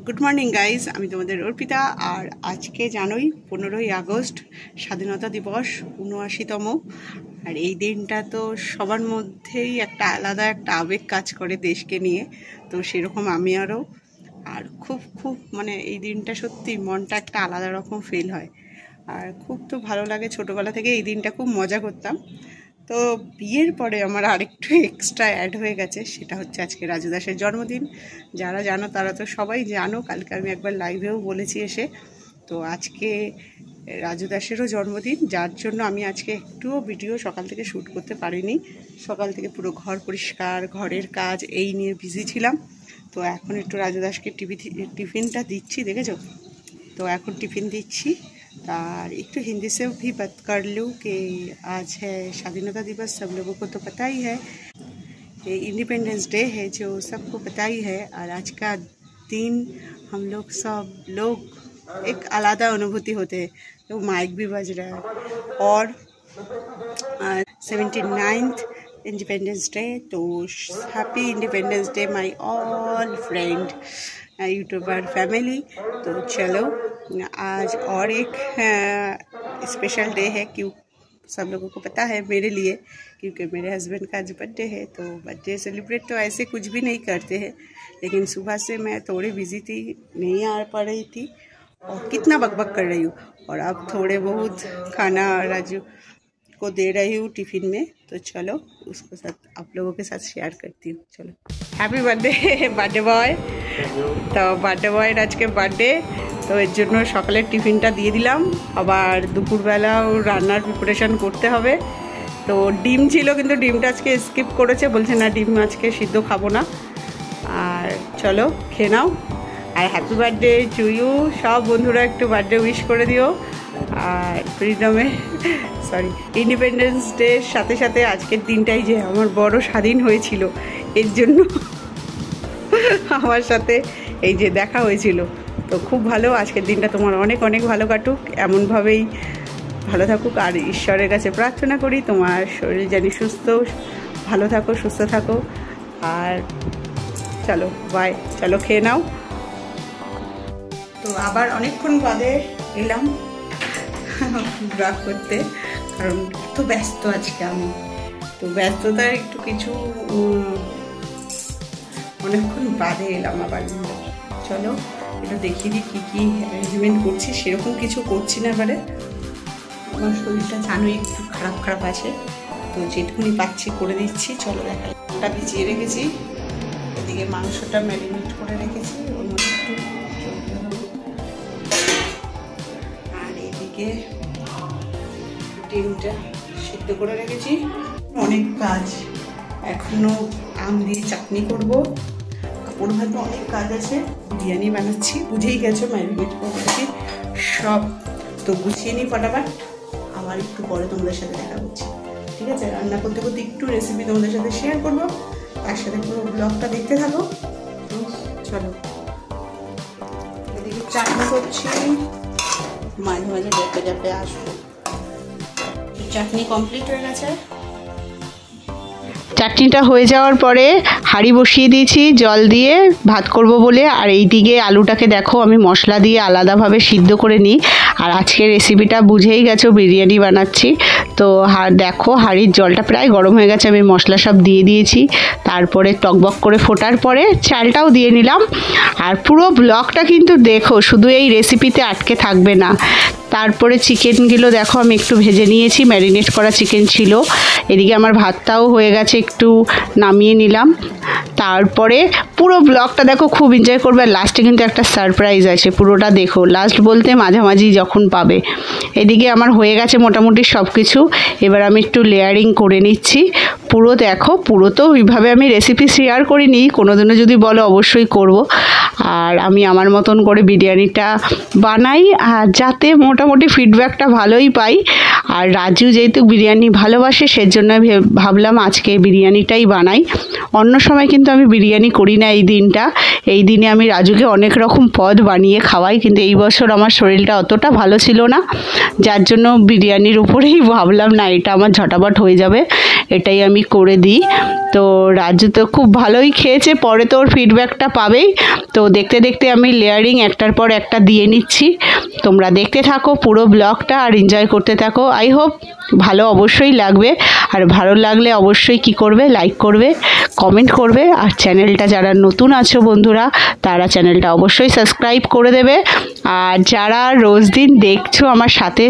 Good morning guys, আমি তোমাদের অর্পিতা। আর আজকে জানোই 15ই আগস্ট স্বাধীনতা দিবস, ৭৯তম। আর এই দিনটা তো সবার মধ্যেই একটা আলাদা একটা আবেগ কাজ করে দেশকে নিয়ে, তো সেরকম আমি আরও। আর খুব মানে এই দিনটা সত্যি মনটা একটা আলাদা রকম ফিল হয়। আর খুব তো ভালো লাগে, ছোটোবেলা থেকে এই দিনটা খুব মজা করতাম। তো বিয়ের পরে আমার আরেকটু এক্সট্রা অ্যাড হয়ে গেছে, সেটা হচ্ছে আজকে রাজু দাসের জন্মদিন। যারা জানো তারা তো সবাই জানো, কালকে আমি একবার লাইভেও বলেছি এসে। তো আজকে রাজু দাসেরও জন্মদিন, যার জন্য আমি আজকে একটুও ভিডিও সকাল থেকে শ্যুট করতে পারিনি। সকাল থেকে পুরো ঘর পরিষ্কার, ঘরের কাজ এই নিয়ে বিজি ছিলাম। তো এখন একটু রাজু দাসকে টিফিনটা দিচ্ছি, দেখেছো? तो এখন टिफ़िन দিচ্ছি। और एक तो हिंदी से भी बात कर लूँ कि आज है स्वाधीनता दिवस, सब लोगों को तो पता ही है, ये इंडिपेंडेंस डे है जो सबको पता ही है। और आज का दिन हम लोग सब लोग एक आलादा अनुभूति होते हैं। तो माइक भी बज रहा है और 79th इंडिपेंडेंस डे। तो happy independence day my all friend YouTuber family. तो चलो आज और एक स्पेशल डे है, क्यों सब लोगों को पता है मेरे लिए, क्योंकि मेरे हस्बैंड का आज बर्थडे है। तो बर्थडे सेलिब्रेट तो ऐसे कुछ भी नहीं करते हैं, लेकिन सुबह से मैं थोड़ी बिजी थी, नहीं आ पा रही थी और कितना बकबक कर रही हूँ। और अब थोड़े बहुत खाना राजू को दे रही हूँ टिफ़िन में। तो चलो उसको साथ आप लोगों के साथ शेयर करती हूँ। चलो हैप्पी बर्थडे बर्थडे बॉय। तो बर्थडे बॉयर आज के बर्थडे, तो এর জন্য সকালের টিফিনটা দিয়ে দিলাম। আবার দুপুরবেলাও রান্নার প্রিপারেশন করতে হবে। তো ডিম ছিল, কিন্তু ডিমটা আজকে স্কিপ করেছে, বলছে না ডিম আজকে সিদ্ধ খাবো না। আর চলো খেয়ে নাও। আর হ্যাপি বার্থডে টু ইউ। সব বন্ধুরা একটু বার্থডে উইশ করে দিও। আর ফ্রিডমে ইন্ডিপেন্ডেন্স ডের সাথে সাথে আজকের দিনটাই যে আমার বড় স্বাধীন হয়েছিল, এর জন্য আমার সাথে এই যে দেখা হয়েছিল। তো খুব ভালো, আজকের দিনটা তোমার অনেক অনেক ভালো কাটুক, এমনভাবেই ভালো থাকুক। আর ঈশ্বরের কাছে প্রার্থনা করি তোমার শরীর জানি সুস্থ, ভালো থাকো, সুস্থ থাকো। আর চলো বাই, চলো খেয়ে নাও। তো আবার অনেকক্ষণ বাদে এলাম ব্লগ করতে, কারণ এত ব্যস্ত আজকে আমি। তো ব্যস্ততার একটু কিছু অনেকক্ষণ বাদে এলাম আবার। চলো এটা দেখিয়ে দিই কী কী অ্যারেঞ্জমেন্ট করছি। সেরকম কিছু করছি না এবারে, আমার শরীরটা জানোই একটু খারাপ আছে, তো যেটুকুনি পাচ্ছি করে দিচ্ছি। চলো দেখা, ওটা ভিজিয়ে রেখেছি, এদিকে মাংসটা ম্যারিনেট করে রেখেছি, ওর মধ্যে একটু আর এদিকে ডিমটা সিদ্ধ করে রেখেছি। অনেক কাজ এখনও, আম দিয়ে চাটনি করবো, কাপড় ভাতে অনেক কাজ আছে, বিরিয়ানি বানাচ্ছি, বুঝেই গেছো ম্যারিনেট করেছি সব। তো গুছিয়ে নিই ফটাফট, আবার একটু পরে তোমাদের সাথে দেখা করছি, ঠিক আছে? রান্না করতে করতে একটু রেসিপি তোমাদের সাথে শেয়ার করবো, তার সাথে পুরো ব্লগটা দেখতে থাকো। তো চলো এদিকে চাটনি করছি, মাঝে মাঝে যাবে আসবো। চাটনি কমপ্লিট হয়ে গেছে। চাটনিটা হয়ে যাওয়ার পরে হাঁড়ি বসিয়ে দিয়েছি জল দিয়ে ভাত করব বলে। আর এই দিকে আলুটাকে দেখো আমি মশলা দিয়ে আলাদাভাবে সিদ্ধ করে নিই। আর আজকের রেসিপিটা বুঝেই গেছো, বিরিয়ানি বানাচ্ছি। তো দেখো হাঁড়ির জলটা প্রায় গরম হয়ে গেছে, আমি মশলা সব দিয়ে দিয়েছি। তারপরে টকবক করে ফোটার পরে চালটাও দিয়ে নিলাম। আর পুরো ব্লগটা কিন্তু দেখো, শুধু এই রেসিপিতে আটকে থাকবে না। তারপরে চিকেনগুলো দেখো আমি একটু ভেজে নিয়েছি, ম্যারিনেট করা চিকেন ছিল। এদিকে আমার ভাতটাও হয়ে গেছে, একটু নামিয়ে নিলাম। তারপরে পুরো ব্লগটা দেখো, খুব এনজয় করবে। আর লাস্টে কিন্তু একটা সারপ্রাইজ আছে, পুরোটা দেখো। লাস্ট বলতে মাঝামাঝি যখন পাবে। এদিকে আমার হয়ে গেছে মোটামুটি সব কিছু, এবার আমি একটু লেয়ারিং করে নিচ্ছি। পুরো দেখো, পুরো তো ওইভাবে আমি রেসিপি শেয়ার করিনি, কোনোদিনও যদি বলো অবশ্যই করব। আর আমি আমার মতন করে বিরিয়ানিটা বানাই, আর যাতে মোটামুটি ফিডব্যাকটা ভালোই পাই। আর রাজু যেহেতু বিরিয়ানি ভালোবাসে, সেজন্য ভাবলাম আজকে বিরিয়ানিটাই বানাই। অন্য সময় কিন্তু আমি বিরিয়ানি করি না এই দিনে আমি রাজুকে অনেক রকম পদ বানিয়ে খাওয়াই, কিন্তু এই বছর আমার শরীরটা অতটা ভালো ছিল না, যার জন্য বিরিয়ানির উপরেই ভাবলাম না এটা আমার ঝটাপট হয়ে যাবে, এটাই আমি করে দিই। তো রাজু তো খুব ভালোই খেয়েছে, পরে তো ওর ফিডব্যাকটা পাবেই। তো দেখতে দেখতে আমি লেয়ারিং একটার পর একটা দিয়ে নিচ্ছি। তোমরা দেখতে থাকো পুরো ব্লগটা আর এনজয় করতে থাকো। আই হোপ ভালো অবশ্যই লাগবে, আর ভালো লাগলে অবশ্যই কি করবে, লাইক করবে, কমেন্ট করবে, আর চ্যানেলটা যারা নতুন আছো বন্ধুরা তারা চ্যানেলটা অবশ্যই সাবস্ক্রাইব করে দেবে। আর যারা রোজ দিন দেখছো আমার সাথে,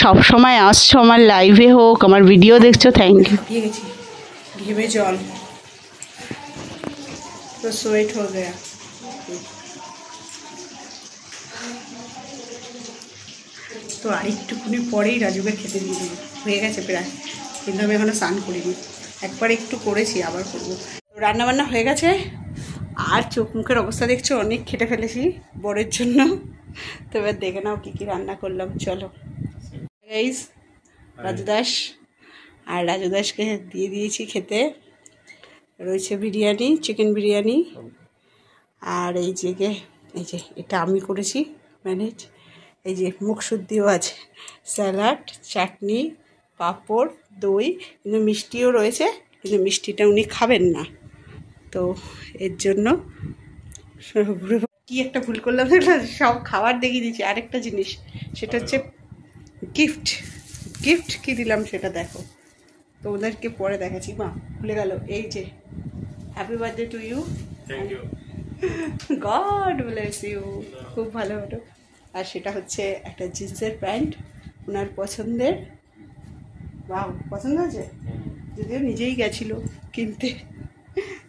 সব সময় আসছো আমার লাইভে হোক, আমার ভিডিও দেখছো, থ্যাংক ইউ। দিয়ে গেছি ঘেমে জল তো সোয়েট হয়ে গেয়া। তো আরেকটুকুনি পরেই রাজুকে খেতে দিয়ে দেবো, হয়ে গেছে প্রায়, কিন্তু আমি এখনো স্নান করিনি, একবার একটু করেছি আবার করবো। তো রান্নাবান্না হয়ে গেছে, আর চোখ মুখের অবস্থা দেখছো, অনেক খেটে ফেলেছি বরের জন্য। তো এবার দেখে নাও কী কী রান্না করলাম, চলো গাইস। রাজু দাস, আর রাজু দাসকে দিয়ে দিয়েছি খেতে, রয়েছে বিরিয়ানি, চিকেন বিরিয়ানি, আর এই যে এটা আমি করেছি ম্যানেজ, এই যে মুখ শুদ্ধিও আছে, স্যালাড, চাটনি, পাঁপড়, দই, কিন্তু মিষ্টিও রয়েছে, কিন্তু মিষ্টিটা উনি খাবেন না, তো এর জন্য কি একটা ভুল করলাম, সব খাবার দেখিয়ে দিচ্ছি। আরেকটা জিনিস, সেটা হচ্ছে গিফট কি দিলাম সেটা দেখো, তো ওদেরকে পরে দেখাচ্ছি, মা ভুলে গেল। এই যে happy birthday to you, thank you, God bless you, খুব ভালো হলো। আর সেটা হচ্ছে একটা জিন্সের প্যান্ট, ওনার পছন্দের, বাহ পছন্দ হয়েছে, যদিও নিজেই গেছিল কিনতে,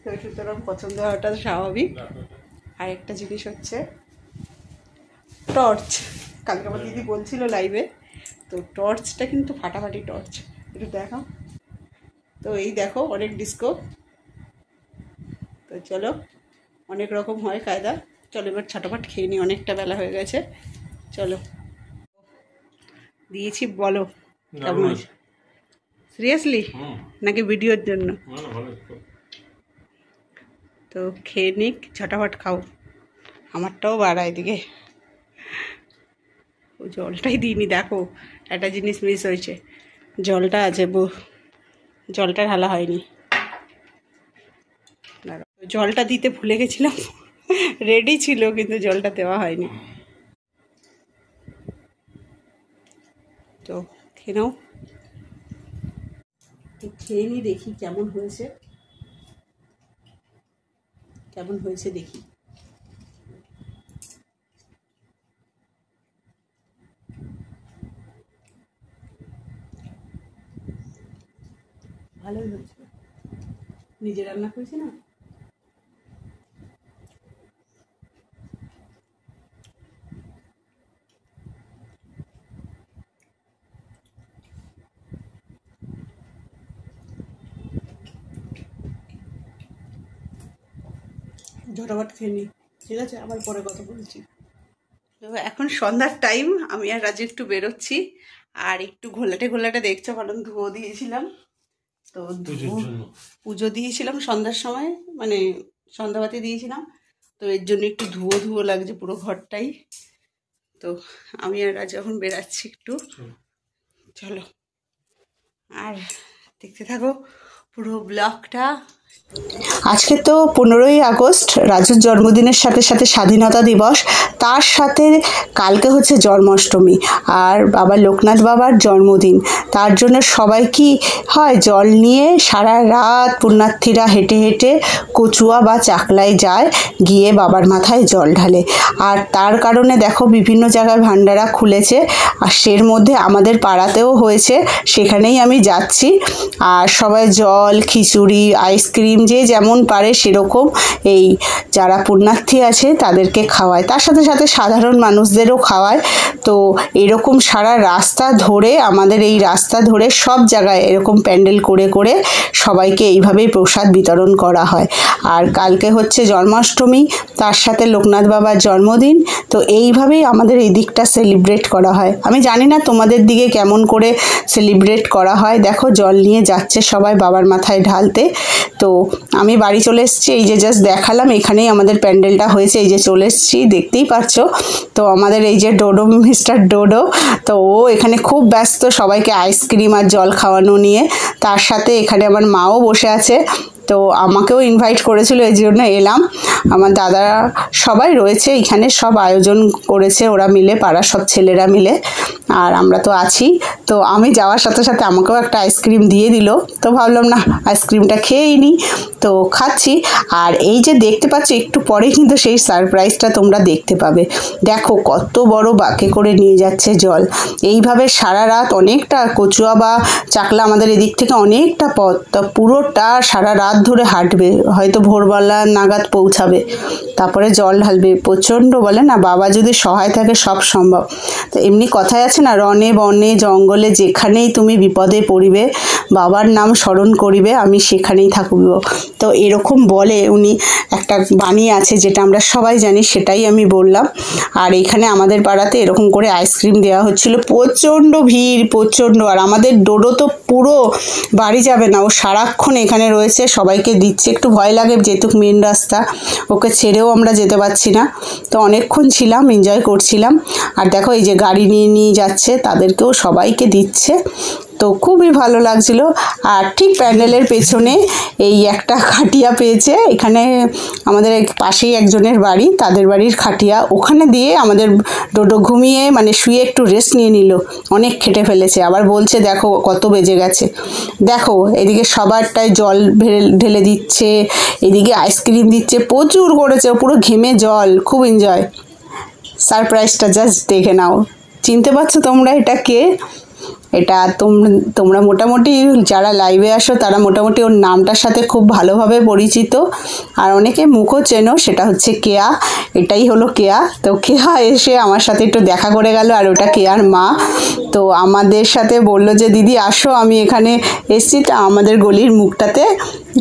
তো সুতরাং পছন্দ হওয়াটা স্বাভাবিক। আর একটা জিনিস হচ্ছে টর্চ, কালকে আমার দিদি বলছিল লাইভে, তো টর্চটা কিন্তু ফাটাফাটি টর্চ, একটু দেখাও। তো এই দেখো অনেক ডিস্কো, তো চলো অনেক রকম হয় কায়দা, চলো এবার ছটাফট খেয়ে নিই, অনেকটা বেলা হয়ে গেছে, চলো। দিয়েছি, বলো কেমন হয়েছে, সিরিয়াসলি নাকি ভিডিওর জন্য? তো খেয়ে নিক, ছটাফট খাও, আমারটাও বাড়া এদিকে। ও জলটাই দিইনি, দেখো একটা জিনিস মিস হয়েছে, জলটা আছে, জলটা ঢালা হয়নি, জলটা দিতে ভুলে গেছিলাম, রেডি ছিল কিন্তু জলটা দেওয়া হয়নি। তো খেয়ে নাও, খেয়ে নি, দেখি কেমন হয়েছে দেখি। ভালোই হয়েছে, নিজে রান্না করেছি না। ঝটাফট খেয়ে নিই, ঠিক আছে, আবার পরে কথা বলছি। তো এখন সন্ধ্যার টাইম, আমি আর রাজু একটু বেরোচ্ছি, আর একটু ঘোলাটে দেখছো, কারণ ধুয়ো দিয়েছিলাম, তো পুজো দিয়েছিলাম সন্ধ্যার সময়, মানে সন্ধ্যাবাতি দিয়েছিলাম, তো এর জন্য একটু ধুয়ো লাগছে পুরো ঘরটাই। তো আমি আর রাজু এখন বেরাচ্ছি একটু, চলো আর দেখতে থাকো পুরো ব্লগটা। আজকে তো 15ই আগস্ট, রাজুর জন্মদিনের সাথে সাথে স্বাধীনতা দিবস, তার সাথে কালকে হচ্ছে জন্মাষ্টমী, আর বাবা লোকনাথ বাবার জন্মদিন, তার জন্য সবাই কি হয়, জল নিয়ে সারা রাত পুণ্যার্থীরা হেঁটে হেঁটে কচুয়া বা চাকলায় যায়, গিয়ে বাবার মাথায় জল ঢালে। আর তার কারণে দেখো বিভিন্ন জায়গায় ভান্ডারা খুলেছে, আর সের মধ্যে আমাদের পাড়াতেও হয়েছে, সেখানেই আমি যাচ্ছি। আর সবাই জল, খিচুড়ি, আইসক্রিম, যে যেমন পারে সেরকম এই যারা পুণ্যার্থী আছে তাদেরকে খাওয়ায়, তার সাথে সাথে সাধারণ মানুষদেরও খাওয়ায়। তো এরকম সারা রাস্তা ধরে, আমাদের এই রাস্তা ধরে সব জায়গায় এরকম প্যান্ডেল করে করে সবাইকে এইভাবেই প্রসাদ বিতরণ করা হয়। আর কালকে হচ্ছে জন্মাষ্টমী, তার সাথে লোকনাথ বাবার জন্মদিন, তো এইভাবেই আমাদের এই দিকটা সেলিব্রেট করা হয়। আমি জানি না তোমাদের দিকে কেমন করে সেলিব্রেট করা হয়। দেখো জল নিয়ে যাচ্ছে সবাই বাবার মাথায় ঢালতে, তো আমি বাড়ি চলে এসেছি, এই যে জাস্ট দেখালাম, এখানেই আমাদের প্যান্ডেলটা হয়েছে, এই যে চলে এসেছি, দেখতেই পাচ্ছ। তো আমাদের এই যে ডোডো, মিস্টার ডোডো, তো ও এখানে খুব ব্যস্ত সবাইকে আইসক্রিম আর জল খাওয়ানো নিয়ে। তার সাথে এখানে আমার মাও বসে আছে, তো আমাকেও ইনভাইট করেছিল, এই জন্য এলাম। আমার দাদারা সবাই রয়েছে এখানে, সব আয়োজন করেছে ওরা মিলে, পাড়ার সব ছেলেরা মিলে, আর আমরা তো আছি। তো আমি যাওয়ার সাথে সাথে আমাকেও একটা আইসক্রিম দিয়ে দিল, তো ভাবলাম না আইসক্রিমটা খেয়েই নিই, তো খাচ্ছি। আর এই যে দেখতে পাচ্ছ একটু পরে কিন্তু সেই সারপ্রাইজটা তোমরা দেখতে পাবে। দেখো কত বড় বাঁকে করে নিয়ে যাচ্ছে জল, এইভাবে সারা রাত অনেকটা, কচুয়া বা চাকলা আমাদের এদিক থেকে অনেকটা পথ, তো পুরোটা সারা রাত ধরে হাঁটবে, হয়তো ভোরবেলা নাগাদ পৌঁছাবে, তারপরে জল ঢালবে। প্রচণ্ড, বলে না বাবা যদি সহায় থাকে সব সম্ভব। তো এমনি কথায় আছে না, রণে বনে জঙ্গলে যেখানেই তুমি বিপদে পড়িবে বাবার নাম স্মরণ করিবে, আমি সেখানেই থাকব। তো এরকম বলে উনি, একটা বাণী আছে যেটা আমরা সবাই জানি, সেটাই আমি বললাম। আর এখানে আমাদের পাড়াতে এরকম করে আইসক্রিম দেওয়া হচ্ছিল, প্রচণ্ড ভিড়, প্রচণ্ড। আর আমাদের ডোডো তো পুরো বাড়ি যাবে না, ও সারাক্ষণ এখানে রয়েছে, সবাইকে দিচ্ছে। একটু ভয় লাগে যেহেতু মেন রাস্তা, ওকে ছেড়েও আমরা যেতে পারছি না। তো অনেকক্ষণ ছিলাম, এনজয় করছিলাম। আর দেখো এই যে গাড়ি নিয়ে নিয়ে যাচ্ছে, তাদেরকেও সবাইকে দিচ্ছে, তো খুবই ভালো লাগছিল। আর ঠিক প্যান্ডেলের পেছনে এই একটা খাটিয়া পেয়েছে, এখানে আমাদের পাশেই একজনের বাড়ি, তাদের বাড়ির খাটিয়া, ওখানে দিয়ে আমাদের ডোডো ঘুমিয়ে মানে শুয়ে একটু রেস্ট নিয়ে নিল, অনেক খেটে ফেলেছে। আবার বলছে দেখো কত বেজে গেছে। দেখো এদিকে সবারটায় জল ঢেলে দিচ্ছে, এদিকে আইসক্রিম দিচ্ছে, প্রচুর করেছে, পুরো ঘেমে জল, খুব এনজয়। সারপ্রাইজটা জাস্ট দেখে নাও। চিনতে পারছো তোমরা এটা কে? এটা তোমরা মোটামুটি যারা লাইভে আসো তারা মোটামুটি ওর নামটার সাথে খুব ভালোভাবে পরিচিত, আর অনেকে মুখও চেনো, সেটা হচ্ছে কেয়া। এটাই হলো কেয়া। তো কেয়া এসে আমার সাথে একটু দেখা করে গেল, আর ওটা কেয়ার মা। তো আমাদের সাথে বলল যে দিদি আসো, আমি এখানে এসেছি। তা আমাদের গলির মুখটাতে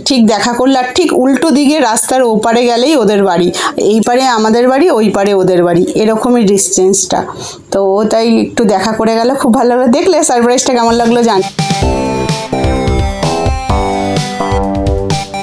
ঠিক দেখা করলো, আর ঠিক উল্টো দিকে রাস্তার ওপারে গেলেই ওদের বাড়ি, এই পারে আমাদের বাড়ি, ওই পারে ওদের বাড়ি, এরকমই ডিস্টেন্সটা। তো তাই একটু দেখা করে গেল, খুব ভালো লাগলো। দেখলে সারপ্রাইজটা কেমন লাগলো জানি।